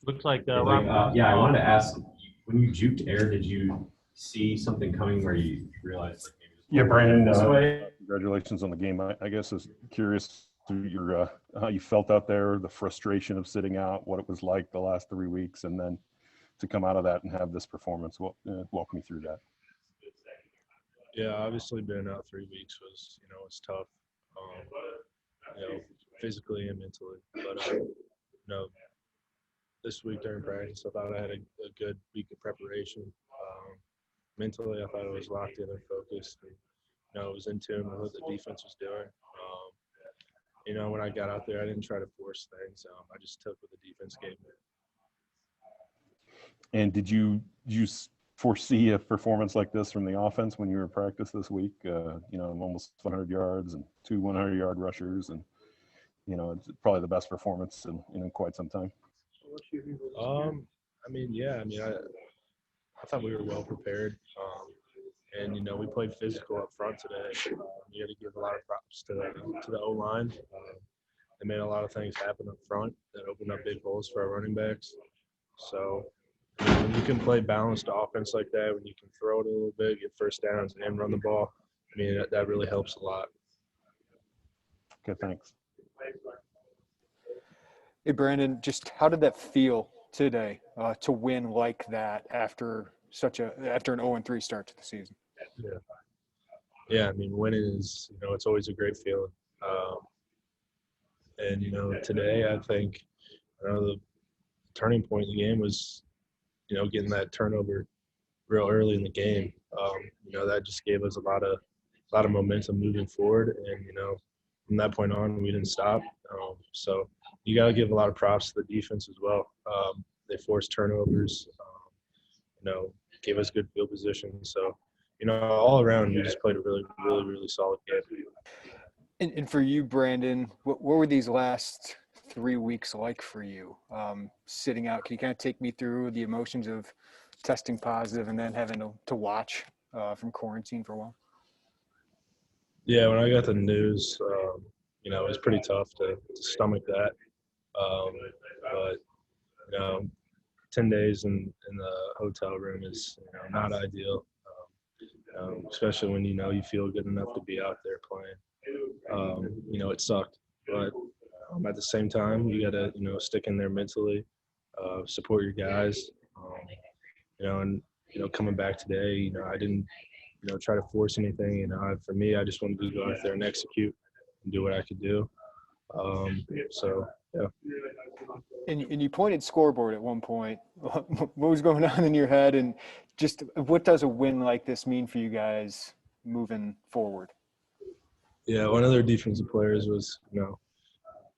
Looks like I wanted to ask, when you juked air, did you see something coming where you realized like maybe Yeah, Brandon, this way? congratulations on the game. I guess is curious to your how you felt out there, the frustration of sitting out, what it was like the last 3 weeks, and then to come out of that and have this performance. Walk me through that. Yeah, obviously being out 3 weeks was tough, physically and mentally. But this week during practice, I thought I had a good week of preparation. Mentally, I thought I was locked in and focused. And, I was in tune with what the defense was doing. When I got out there, I didn't try to force things. I just took what the defense gave me. And did you foresee a performance like this from the offense when you were in practice this week? Almost 100 yards and 2 100-yard rushers, and it's probably the best performance in quite some time. I thought we were well prepared, and we played physical up front today. You got to give a lot of props to the O line. They made a lot of things happen up front that opened up big holes for our running backs. So when you can play balanced offense like that, when you can throw it a little bit, get first downs, and run the ball, that really helps a lot. Okay, thanks. Hey, Brandon, just how did that feel today to win like that after an 0-3 start to the season? Yeah. Winning is it's always a great feeling. Today I think the turning point in the game was getting that turnover real early in the game. That just gave us a lot of momentum moving forward, and from that point on we didn't stop. So you got to give a lot of props to the defense as well. They forced turnovers, gave us good field position. So all around we just played a really, really, really solid game. And for you, Brandon, what were these last 3 weeks like for you? Sitting out, can you kind of take me through the emotions of testing positive and then having to watch from quarantine for a while? Yeah, when I got the news, it was pretty tough to stomach that. But 10 days in the hotel room is not ideal, especially when you feel good enough to be out there playing. It sucked, but at the same time, you got to stick in there mentally, support your guys, and coming back today, I didn't try to force anything. For me, I just wanted to go out there and execute and do what I could do. Yeah. And you pointed scoreboard at one point. What was going on in your head, and just what does a win like this mean for you guys moving forward? Yeah, one of their defensive players was,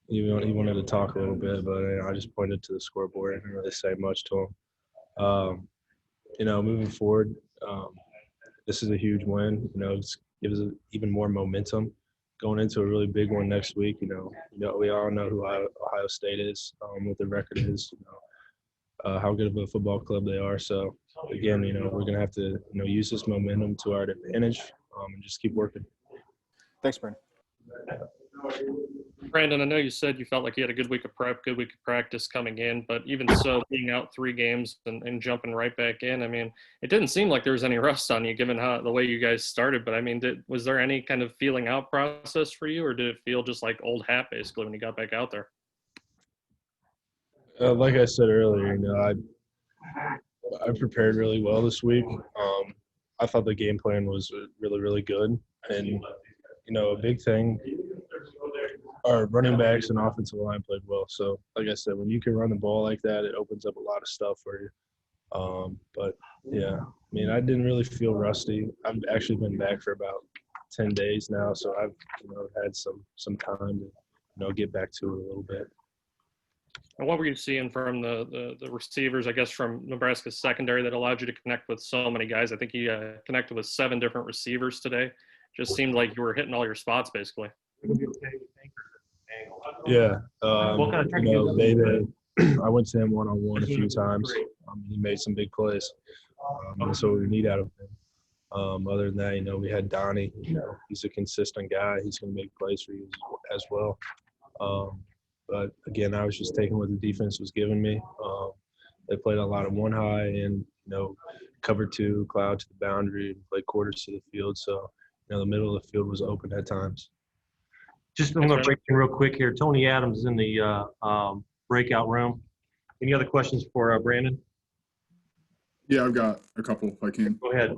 he wanted to talk a little bit, but I just pointed to the scoreboard. I didn't really say much to him. Moving forward, this is a huge win. It gives us even more momentum going into a really big one next week. We all know who Ohio State is, what their record is, how good of a football club they are. So again, we're gonna have to use this momentum to our advantage, and just keep working. Thanks, Brandon. Brandon, I know you said you felt like you had a good week of prep, good week of practice coming in, but even so, being out 3 games and jumping right back in, it didn't seem like there was any rust on you given the way you guys started. But was there any kind of feeling out process for you, or did it feel just like old hat basically when you got back out there? Like I said earlier, I prepared really well this week. I thought the game plan was really, really good, and a big thing, our running backs and offensive line played well. So, like I said, when you can run the ball like that, it opens up a lot of stuff for you. But, yeah, I didn't really feel rusty. I've actually been back for about 10 days now, so I've had some time to get back to it a little bit. And what were you seeing from the receivers, I guess, from Nebraska's secondary that allowed you to connect with so many guys? I think you connected with 7 different receivers today. Just seemed like you were hitting all your spots, basically. Yeah. David, I went to him one-on-one a few times. He made some big plays. That's what we need out of him. Other than that, we had Donnie. He's a consistent guy. He's going to make plays for you as well. But again, I was just taking what the defense was giving me. They played a lot of one high and, cover two, cloud to the boundary, and played quarters to the field. So, the middle of the field was open at times. Just, I'm going to break in real quick here. Tony Adams is in the breakout room. Any other questions for Brandon? Yeah, I've got a couple if I can. Go ahead.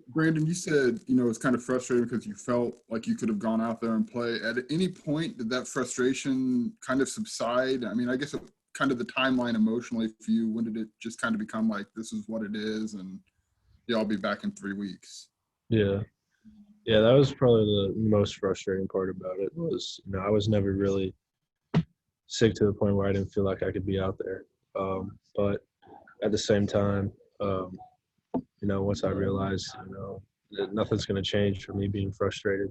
Brandon, you said, it's kind of frustrating because you felt like you could have gone out there and play. At any point, did that frustration kind of subside? I mean, I guess kind of the timeline emotionally for you, when did it just kind of become like, this is what it is, and I'll be back in 3 weeks? Yeah. Yeah, that was probably the most frustrating part about it was, I was never really sick to the point where I didn't feel like I could be out there. But at the same time, once I realized, that nothing's going to change for me being frustrated,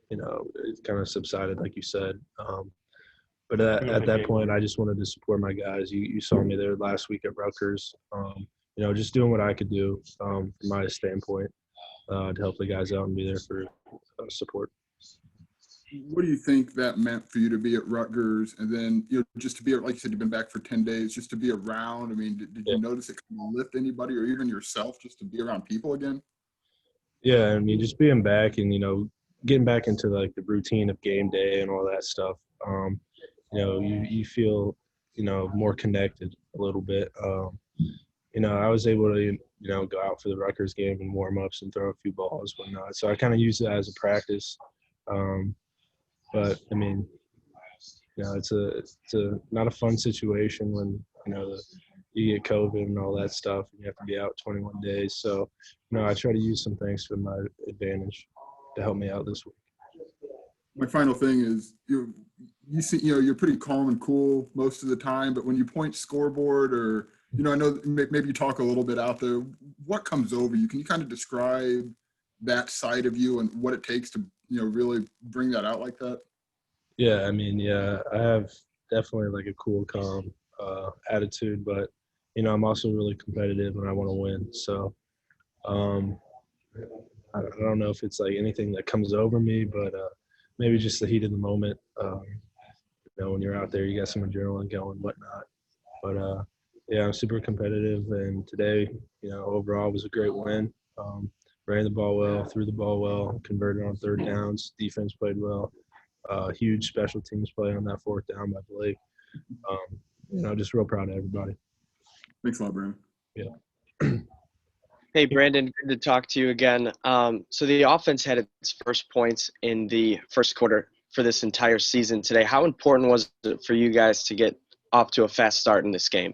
it kind of subsided, like you said. But at that point, I just wanted to support my guys. You saw me there last week at Rutgers, just doing what I could do from my standpoint to help the guys out and be there for support. What do you think that meant for you to be at Rutgers, and then just to be, like you said, you've been back for 10 days, just to be around? I mean, did you notice it kind of lift anybody or even yourself just to be around people again? Yeah, I mean, just being back and getting back into like the routine of game day and all that stuff. You feel more connected a little bit. I was able to go out for the Rutgers game and warm ups and throw a few balls, whatnot. So I kind of used it as a practice. But I mean, it's a not a fun situation when you get COVID and all that stuff, and you have to be out 21 days. So I try to use some things for my advantage to help me out this week. My final thing is you see you're pretty calm and cool most of the time, but when you point scoreboard or I know maybe you talk a little bit out there, what comes over you? Can you kind of describe that side of you and what it takes to really bring that out like that? Yeah, I mean, I have definitely like a cool, calm attitude, but I'm also really competitive and I want to win. So I don't know if it's like anything that comes over me, but maybe just the heat of the moment. When you're out there, you got some adrenaline going, whatnot. But I'm super competitive, and today, overall was a great win. Ran the ball well, threw the ball well, converted on third downs. Defense played well. Huge special teams play on that fourth down by Blake. Just real proud of everybody. Thanks a lot, Brandon. Yeah. Hey, Brandon, good to talk to you again. So the offense had its first points in the first quarter for this entire season today. How important was it for you guys to get off to a fast start in this game?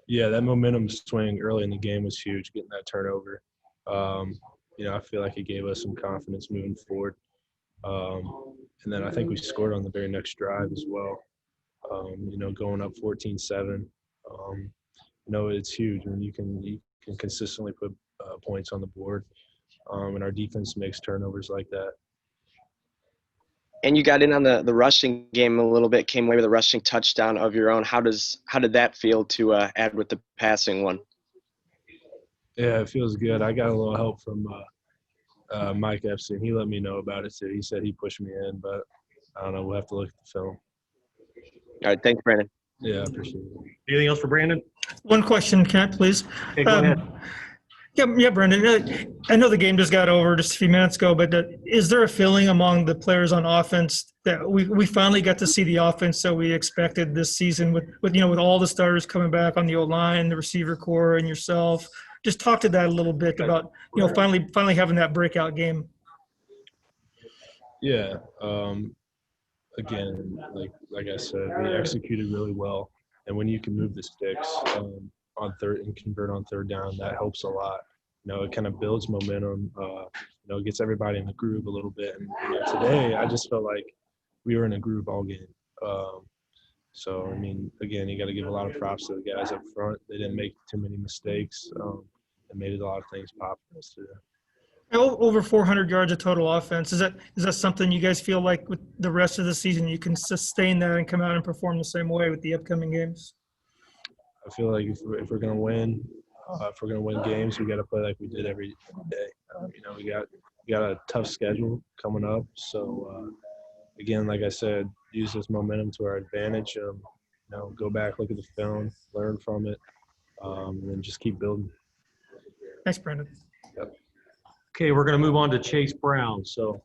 Yeah, that momentum swing early in the game was huge, getting that turnover. I feel like it gave us some confidence moving forward. And then I think we scored on the very next drive as well. Going up 14-7. It's huge when you can consistently put points on the board. And our defense makes turnovers like that. And you got in on the rushing game a little bit, came away with a rushing touchdown of your own. How did that feel to add with the passing one? Yeah, it feels good. I got a little help from Mike Epstein. He let me know about it too. He said he pushed me in, but I don't know. We'll have to look at the film. All right, thanks, Brandon. Yeah, I appreciate it. Anything else for Brandon? One question, Kent, please. Okay, go ahead. Yeah, Brandon. I know the game just got over just a few minutes ago, but is there a feeling among the players on offense that we finally got to see the offense that we expected this season with all the starters coming back on the O-line, the receiver core, and yourself? Just talk to that a little bit about finally having that breakout game. Yeah. Again, like I said, we executed really well, and when you can move the sticks on third and convert on third down, that helps a lot. It kind of builds momentum. Gets everybody in the groove a little bit. And today, I just felt like we were in a groove all game. So I mean, again, you got to give a lot of props to the guys up front. They didn't make too many mistakes. And made a lot of things pop for us today. Over 400 yards of total offense. Is that something you guys feel like with the rest of the season you can sustain that and come out and perform the same way with the upcoming games? I feel like if we're going to win, if we're going to win games, we got to play like we did every day. We got a tough schedule coming up, so again, like I said, use this momentum to our advantage. You know, go back, look at the film, learn from it, and then just keep building. Thanks, Brandon. Okay, we're going to move on to Chase Brown. So